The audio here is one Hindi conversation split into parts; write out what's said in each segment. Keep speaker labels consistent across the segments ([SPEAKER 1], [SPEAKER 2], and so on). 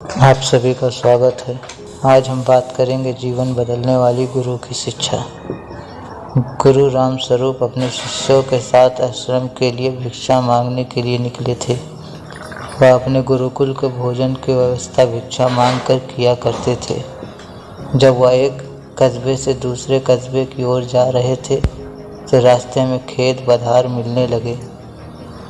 [SPEAKER 1] आप सभी का स्वागत है। आज हम बात करेंगे जीवन बदलने वाली गुरु की शिक्षा। गुरु रामस्वरूप अपने शिष्यों के साथ आश्रम के लिए भिक्षा मांगने के लिए निकले थे। वह अपने गुरुकुल के भोजन की व्यवस्था भिक्षा मांगकर किया करते थे। जब वह एक कस्बे से दूसरे कस्बे की ओर जा रहे थे तो रास्ते में खेत बधार मिलने लगे।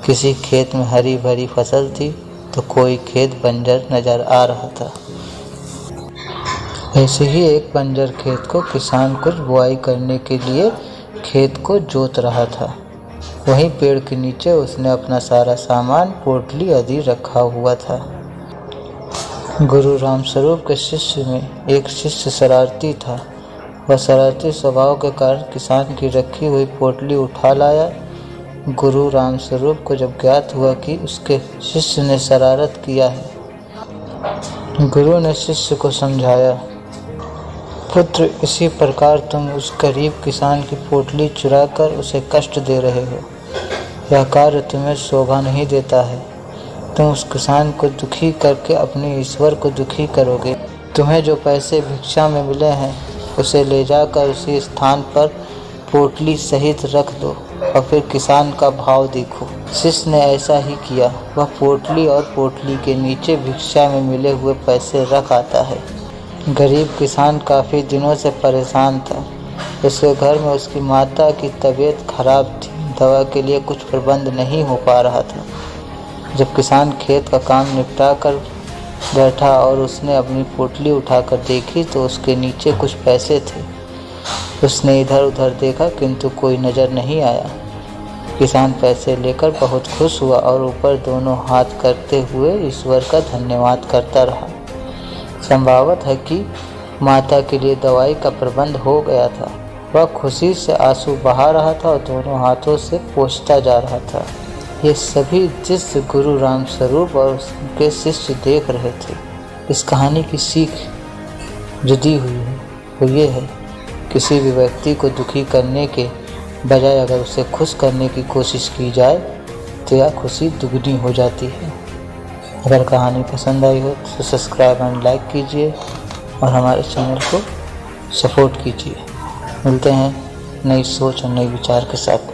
[SPEAKER 1] किसी खेत में हरी भरी फसल थी तो कोई खेत बंजर नजर आ रहा था। ऐसे ही एक बंजर खेत को किसान कुछ बुआई करने के लिए खेत को जोत रहा था। वहीं पेड़ के नीचे उसने अपना सारा सामान पोटली आदि रखा हुआ था। गुरु रामस्वरूप के शिष्य में एक शिष्य शरारती था। वह शरारती स्वभाव के कारण किसान की रखी हुई पोटली उठा लाया। गुरु रामस्वरूप को जब ज्ञात हुआ कि उसके शिष्य ने शरारत किया है, गुरु ने शिष्य को समझाया, पुत्र, इसी प्रकार तुम उस गरीब किसान की पोटली चुराकर उसे कष्ट दे रहे हो। यह कार्य तुम्हें शोभा नहीं देता है। तुम उस किसान को दुखी करके अपने ईश्वर को दुखी करोगे। तुम्हें जो पैसे भिक्षा में मिले हैं उसे ले जाकर उसी स्थान पर पोटली सहित रख दो और फिर किसान का भाव देखो। शिष्य ने ऐसा ही किया। वह पोटली और पोटली के नीचे भिक्षा में मिले हुए पैसे रख आता है। गरीब किसान काफ़ी दिनों से परेशान था। उसके घर में उसकी माता की तबीयत खराब थी। दवा के लिए कुछ प्रबंध नहीं हो पा रहा था। जब किसान खेत का काम निपटा कर बैठा और उसने अपनी पोटली उठाकर देखी तो उसके नीचे कुछ पैसे थे। उसने इधर उधर देखा किंतु कोई नज़र नहीं आया। किसान पैसे लेकर बहुत खुश हुआ और ऊपर दोनों हाथ करते हुए ईश्वर का धन्यवाद करता रहा। संभावत है कि माता के लिए दवाई का प्रबंध हो गया था। वह खुशी से आंसू बहा रहा था और दोनों हाथों से पोंछता जा रहा था। ये सभी दृश्य गुरु रामस्वरूप और उनके शिष्य देख रहे थे। इस कहानी की सीख जो दी हुई है वो ये है, किसी भी व्यक्ति को दुखी करने के बजाय अगर उसे खुश करने की कोशिश की जाए तो यह खुशी दुगनी हो जाती है। अगर कहानी पसंद आई हो तो सब्सक्राइब एंड लाइक कीजिए और हमारे चैनल को सपोर्ट कीजिए। मिलते हैं नई सोच और नए विचार के साथ।